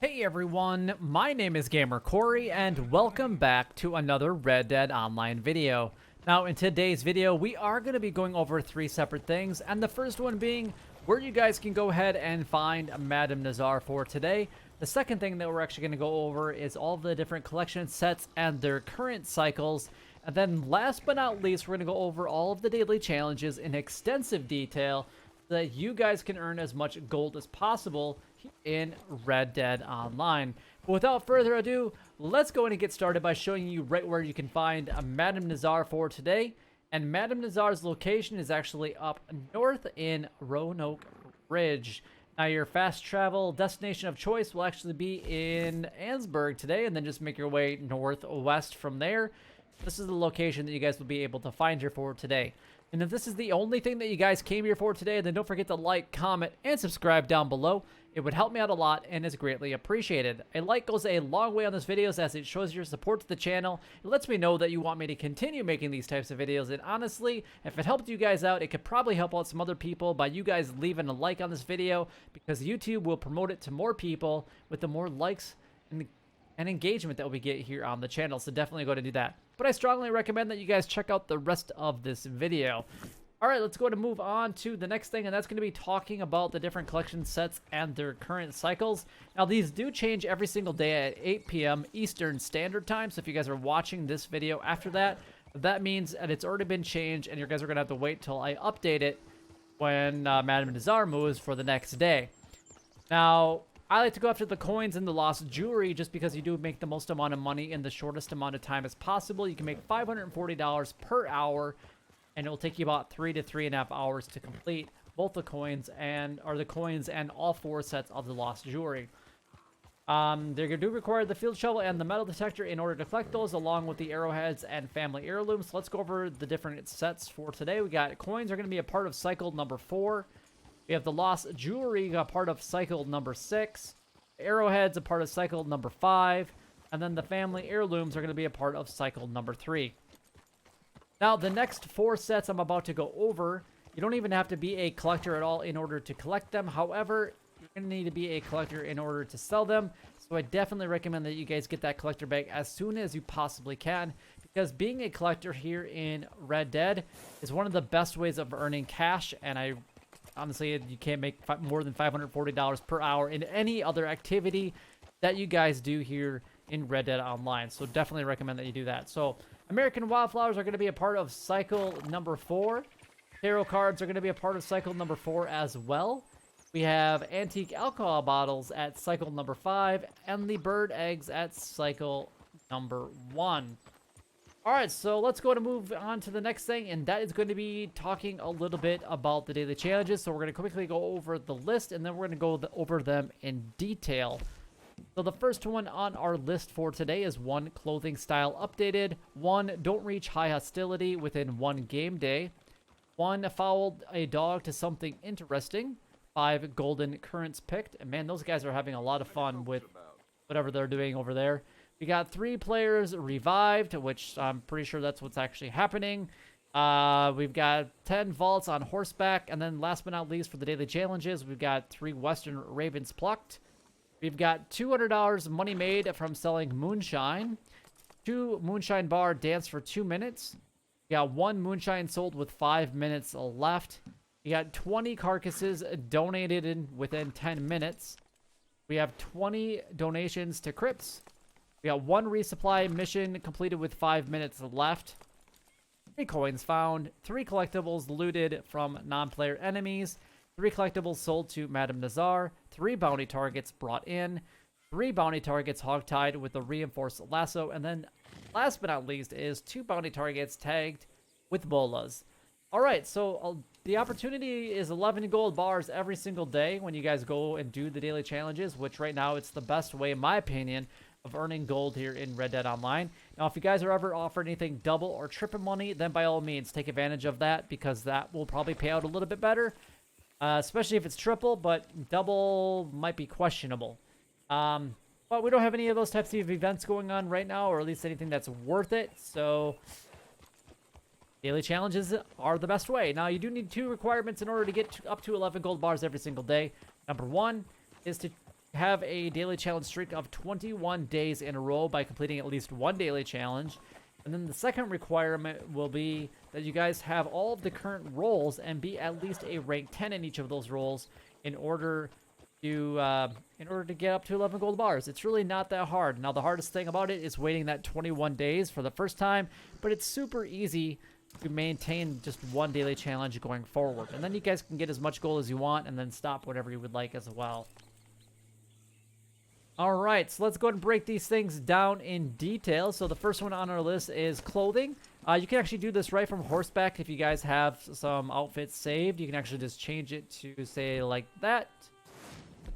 Hey everyone, my name is Gamer Corey and welcome back to another Red Dead Online video. Now in today's video we are going to be going over three separate things, and the first one being where you guys can go ahead and find Madame Nazar for today. The second thing that we're actually going to go over is all the different collection sets and their current cycles. And then last but not least, we're going to go over all of the daily challenges in extensive detail so that you guys can earn as much gold as possible in Red Dead Online. But without further ado, let's go in and get started by showing you right where you can find Madame Nazar for today. And Madame Nazar's location is actually up north in Roanoke Ridge. Now your fast travel destination of choice will actually be in Ansburg today, and then just make your way northwest from there. This is the location that you guys will be able to find here for today. And if this is the only thing that you guys came here for today, then don't forget to like, comment, and subscribe down below. It would help me out a lot and is greatly appreciated. A like goes a long way on this videos as it shows your support to the channel. It lets me know that you want me to continue making these types of videos, and honestly, if it helped you guys out, it could probably help out some other people by you guys leaving a like on this video, because YouTube will promote it to more people with the more likes and engagement that we get here on the channel. So definitely go to do that. But I strongly recommend that you guys check out the rest of this video. All right, let's go to move on to the next thing, and that's going to be talking about the different collection sets and their current cycles. Now, these do change every single day at 8 p.m. Eastern Standard Time, so if you guys are watching this video after that, that means that it's already been changed, and you guys are going to have to wait till I update it when Madame Nazar moves for the next day. Now, I like to go after the coins and the lost jewelry just because you do make the most amount of money in the shortest amount of time as possible. You can make $540 per hour, and it will take you about 3 to 3.5 hours to complete both the coins and all 4 sets of the lost jewelry. They do require the field shovel and the metal detector in order to collect those, along with the arrowheads and family heirlooms. So let's go over the different sets for today. We got coins are going to be a part of cycle number 4. We have the lost jewelry, a part of cycle number 6. Arrowheads, a part of cycle number 5. And then the family heirlooms are going to be a part of cycle number 3. Now, the next 4 sets I'm about to go over, you don't even have to be a collector at all in order to collect them. However, you're going to need to be a collector in order to sell them. So I definitely recommend that you guys get that collector bag as soon as you possibly can, because being a collector here in Red Dead is one of the best ways of earning cash. And honestly, you can't make more than $540 per hour in any other activity that you guys do here in Red Dead Online. So definitely recommend that you do that. So American Wildflowers are going to be a part of cycle number 4. Tarot cards are going to be a part of cycle number 4 as well. We have antique alcohol bottles at cycle number 5, and the bird eggs at cycle number 1. Alright, so let's go to move on to the next thing, and that is going to be talking a little bit about the daily challenges. So we're going to quickly go over the list, and then we're going to go over them in detail. So the first one on our list for today is 1, clothing style updated. 1, don't reach high hostility within 1 game day. 1, followed a dog to something interesting. 5, golden currents picked. And man, those guys are having a lot of fun with whatever they're doing over there. We got 3 players revived, which I'm pretty sure that's what's actually happening. We've got 10 vaults on horseback. And then last but not least for the daily challenges, we've got 3 western ravens plucked. We've got $200 money made from selling moonshine. 2 moonshine bar dance for 2 minutes. We got 1 moonshine sold with 5 minutes left. We got 20 carcasses donated within 10 minutes. We have 20 donations to crypts. We got 1 resupply mission completed with 5 minutes left. 3 coins found. 3 collectibles looted from non-player enemies. 3 collectibles sold to Madame Nazar. 3 bounty targets brought in. 3 bounty targets hogtied with a reinforced lasso. And then last but not least is 2 bounty targets tagged with bolas. Alright, so the opportunity is 11 gold bars every single day when you guys go and do the daily challenges, which right now it's the best way, in my opinion, of earning gold here in Red Dead Online. Now, if you guys are ever offered anything double or triple money, then by all means, take advantage of that, because that will probably pay out a little bit better. Especially if it's triple, but double might be questionable. But we don't have any of those types of events going on right now, or at least anything that's worth it. So daily challenges are the best way. Now, you do need 2 requirements in order to get up to 11 gold bars every single day. Number 1 is to have a daily challenge streak of 21 days in a row by completing at least one daily challenge. And then the second requirement will be that you guys have all of the current roles and be at least a rank 10 in each of those roles in order to get up to 11 gold bars. It's really not that hard. Now, the hardest thing about it is waiting that 21 days for the first time, but it's super easy to maintain just one daily challenge going forward. And then you guys can get as much gold as you want and then stop whatever you would like as well. All right, so let's go ahead and break these things down in detail. So the first one on our list is clothing. You can actually do this right from horseback if you guys have some outfits saved. You can actually just change it to, say, like that.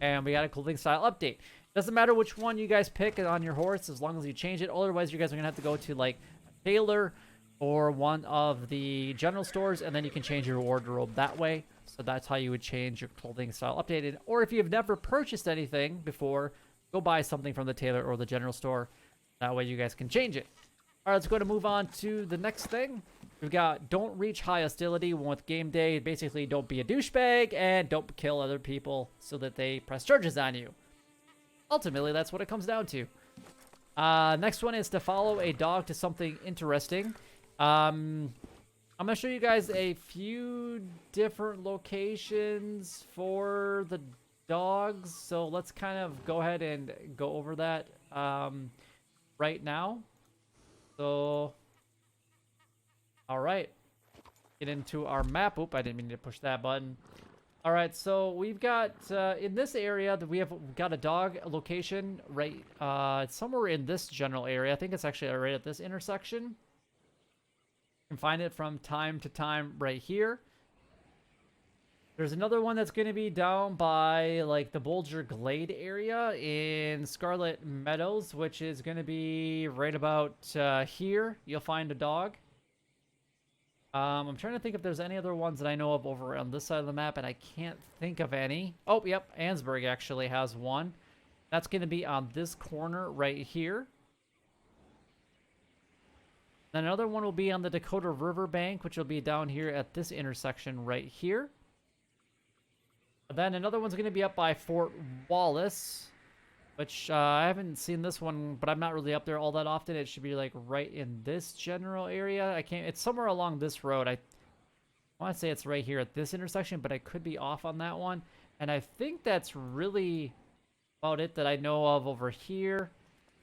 And we got a clothing style update. Doesn't matter which one you guys pick on your horse as long as you change it. Otherwise, you guys are going to have to go to, like, a tailor or one of the general stores, and then you can change your wardrobe that way. So that's how you would change your clothing style updated. Or if you've never purchased anything before, go buy something from the tailor or the general store. That way you guys can change it. All right, let's go to move on to the next thing. We've got don't reach high hostility with game day. Basically, don't be a douchebag and don't kill other people so that they press charges on you. Ultimately, that's what it comes down to. Next one is to follow a dog to something interesting. I'm going to show you guys a few different locations for the dogs, so let's kind of go ahead and go over that right now. So, all right, get into our map. Oop, I didn't mean to push that button. All right, so we've got in this area that we have got a dog location right it's somewhere in this general area. I think it's actually right at this intersection. You can find it from time to time right here. There's another one that's going to be down by, like, the Bulger Glade area in Scarlet Meadows, which is going to be right about here. You'll find a dog. I'm trying to think if there's any other ones that I know of over on this side of the map, and I can't think of any. Oh, yep, Ansburg actually has one. That's going to be on this corner right here. Then another one will be on the Dakota River bank, which will be down here at this intersection right here. Then another one's going to be up by Fort Wallace, which I haven't seen this one, but I'm not really up there all that often. It should be like right in this general area. It's somewhere along this road. I want to say it's right here at this intersection, but I could be off on that one. And I think that's really about it that I know of over here.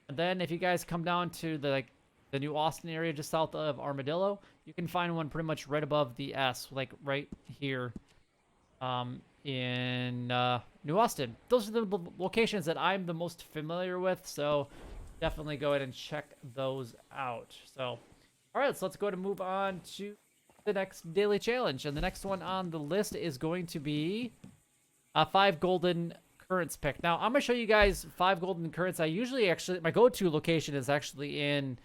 And then if you guys come down to the New Austin area just south of Armadillo, you can find one pretty much right above the S, like right here. In New Austin. Those are the locations that I'm the most familiar with, so definitely go ahead and check those out. So, all right, so let's go ahead and move on to the next daily challenge. And the next one on the list is going to be 5 golden currents pick. Now, I'm going to show you guys 5 golden currents. My go-to location is actually in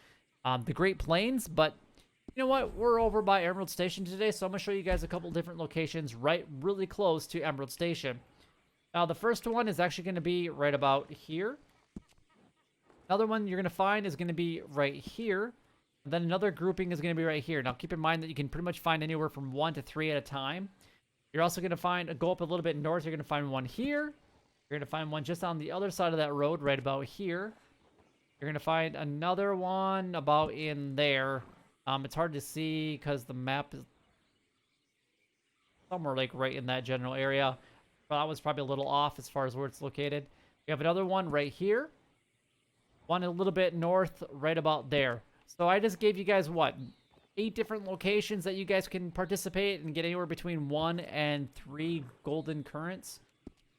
the Great Plains, but you know what? We're over by Emerald Station today, so I'm going to show you guys a couple different locations really close to Emerald Station. Now, the first one is actually going to be right about here. Another one you're going to find is going to be right here. And then another grouping is going to be right here. Now, keep in mind that you can pretty much find anywhere from 1 to 3 at a time. You're also going to go up a little bit north. You're going to find one here. You're going to find one just on the other side of that road right about here. You're going to find another one about in there. It's hard to see because the map is somewhere like right in that general area. But that was probably a little off as far as where it's located. We have another one right here. One a little bit north right about there. So I just gave you guys, what, 8 different locations that you guys can participate and get anywhere between 1 and 3 golden currents.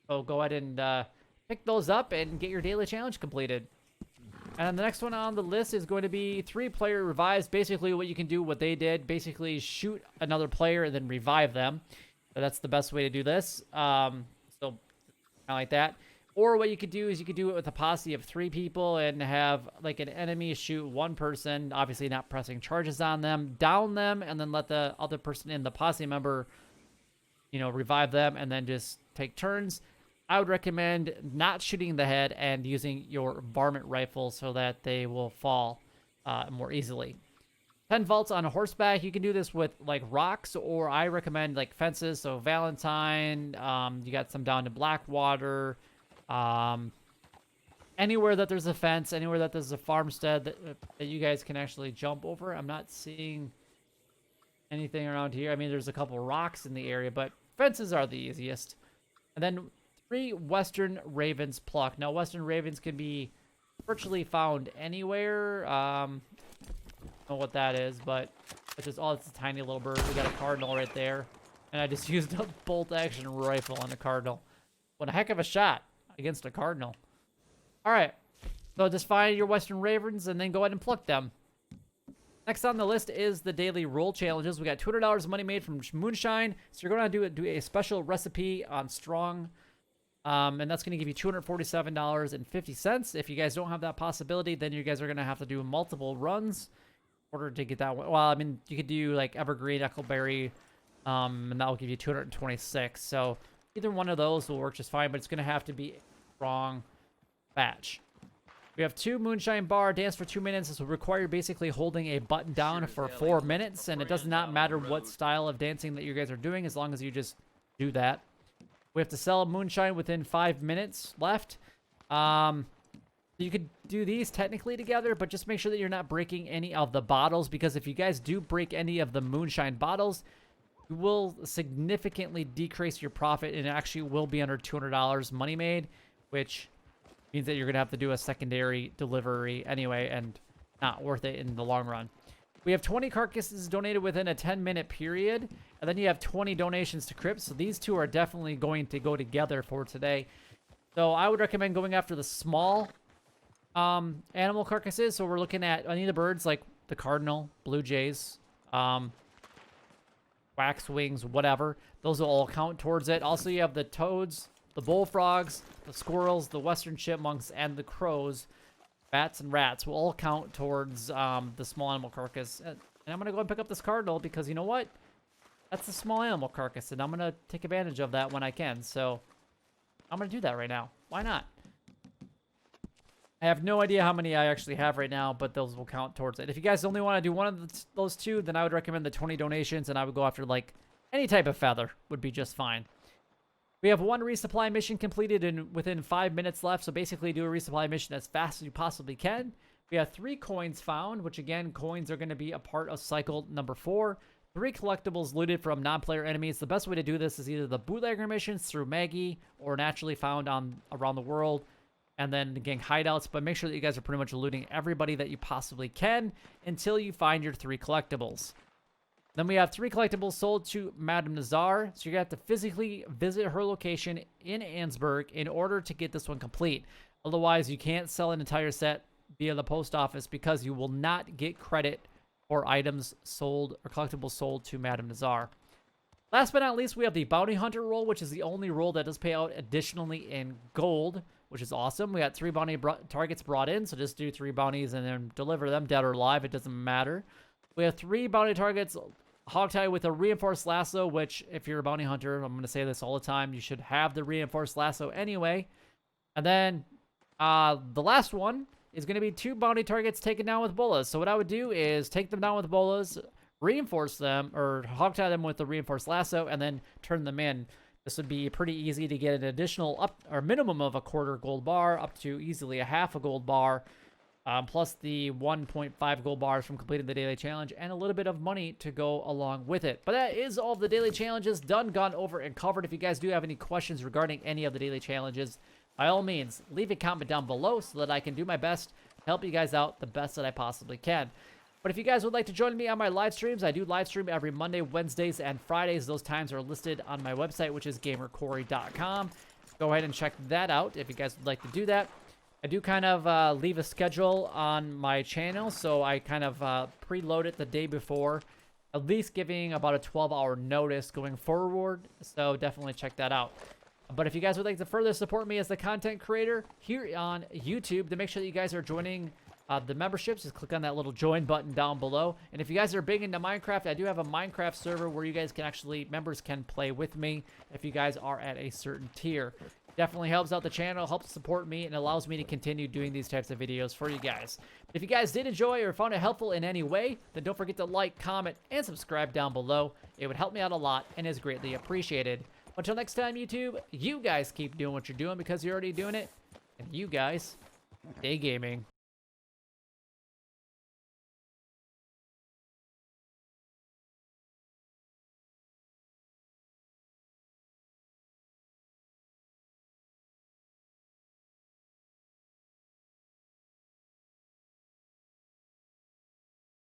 So go ahead and pick those up and get your daily challenge completed. And the next one on the list is going to be 3-player revives. Basically, what you can do, what they did, basically shoot another player and then revive them. So that's the best way to do this. So kind of like that. Or what you could do is you could do it with a posse of 3 people and have like an enemy shoot one person, obviously not pressing charges on them, down them, and then let the other person in the posse member, revive them and then just take turns. I would recommend not shooting the head and using your varmint rifle so that they will fall more easily. 10 vaults on a horseback. You can do this with like rocks, or I recommend like fences. So Valentine, you got some down to Blackwater, Anywhere that there's a fence, anywhere that there's a farmstead that you guys can actually jump over. I'm not seeing anything around here. I mean, there's a couple rocks in the area, but fences are the easiest. And then 3 Western Ravens pluck. Now, Western Ravens can be virtually found anywhere. I don't know what that is, but it's just, oh, it's a tiny little bird. We got a cardinal right there. And I just used a bolt-action rifle on the cardinal. What a heck of a shot against a cardinal. All right, so just find your Western Ravens and then go ahead and pluck them. Next on the list is the daily roll challenges. We got $200 money made from Moonshine. So you're going to do a special recipe on Strong. And that's going to give you $247.50. If you guys don't have that possibility, then you guys are going to have to do multiple runs in order to get that one. Well, I mean, you could do like Evergreen, Eckleberry, and that will give you 226. So either one of those will work just fine, but it's going to have to be Strong batch. We have 2 Moonshine Bar, dance for 2 minutes. This will require basically holding a button down for 4 minutes, and it does not matter what style of dancing that you guys are doing as long as you just do that. We have to sell Moonshine within 5 minutes left. You could do these technically together, but just make sure that you're not breaking any of the bottles, because if you guys do break any of the Moonshine bottles, you will significantly decrease your profit, and it actually will be under $200 money made, which means that you're going to have to do a secondary delivery anyway, and not worth it in the long run. We have 20 carcasses donated within a 10-minute period, and then you have 20 donations to Crypt, so these two are definitely going to go together for today. So I would recommend going after the small animal carcasses. So we're looking at any of the birds, like the cardinal, blue jays, waxwings, whatever. Those will all count towards it. Also, you have the toads, the bullfrogs, the squirrels, the western chipmunks, and the crows. Bats and rats will all count towards the small animal carcass. And I'm going to go and pick up this cardinal because, you know what? That's the small animal carcass, and I'm going to take advantage of that when I can. So I'm going to do that right now. Why not? I have no idea how many I actually have right now, but those will count towards it. If you guys only want to do one of those two, then I would recommend the 20 donations, and I would go after, like, any type of feather would be just fine. We have 1 resupply mission completed and within 5 minutes left, so basically do a resupply mission as fast as you possibly can. We have 3 coins found, which again, coins are going to be a part of cycle number 4. 3 collectibles looted from non-player enemies. The best way to do this is either the bootlegger missions through Maggie or naturally found around the world, and then gang hideouts, but make sure that you guys are pretty much looting everybody that you possibly can until you find your 3 collectibles. Then we have 3 collectibles sold to Madame Nazar, so you're going to have to physically visit her location in Ansburg in order to get this one complete. Otherwise, you can't sell an entire set via the post office because you will not get credit for items sold or collectibles sold to Madame Nazar. Last but not least, we have the Bounty Hunter role, which is the only role that does pay out additionally in gold, which is awesome. We got 3 bounty targets brought in, so just do 3 bounties and then deliver them dead or alive. It doesn't matter. We have 3 bounty targets hogtie with a reinforced lasso, which if you're a bounty hunter, I'm going to say this all the time, you should have the reinforced lasso anyway. And then the last one is going to be 2 bounty targets taken down with bolas. So what I would do is take them down with bolas, reinforce them, or hogtie them with the reinforced lasso, and then turn them in. This would be pretty easy to get an additional up or minimum of a quarter gold bar up to easily a half a gold bar. Plus the 1.5 gold bars from completing the daily challenge and a little bit of money to go along with it. But that is all of the daily challenges done, gone over, and covered. If you guys do have any questions regarding any of the daily challenges, by all means, leave a comment down below so that I can do my best to help you guys out the best that I possibly can. But if you guys would like to join me on my live streams, I do live stream every Monday, Wednesdays, and Fridays. Those times are listed on my website, which is gamercory.com. Go ahead and check that out if you guys would like to do that. I do kind of leave a schedule on my channel, so I kind of preload it the day before, at least giving about a 12-hour notice going forward, so definitely check that out. But if you guys would like to further support me as the content creator here on YouTube, to make sure that you guys are joining the memberships, just click on that little join button down below. And if you guys are big into Minecraft, I do have a Minecraft server where you guys can actually, members can play with me if you guys are at a certain tier. Definitely helps out the channel, helps support me, and allows me to continue doing these types of videos for you guys. If you guys did enjoy or found it helpful in any way, then don't forget to like, comment, and subscribe down below. It would help me out a lot and is greatly appreciated. Until next time, YouTube, you guys keep doing what you're doing because you're already doing it. And you guys, stay gaming.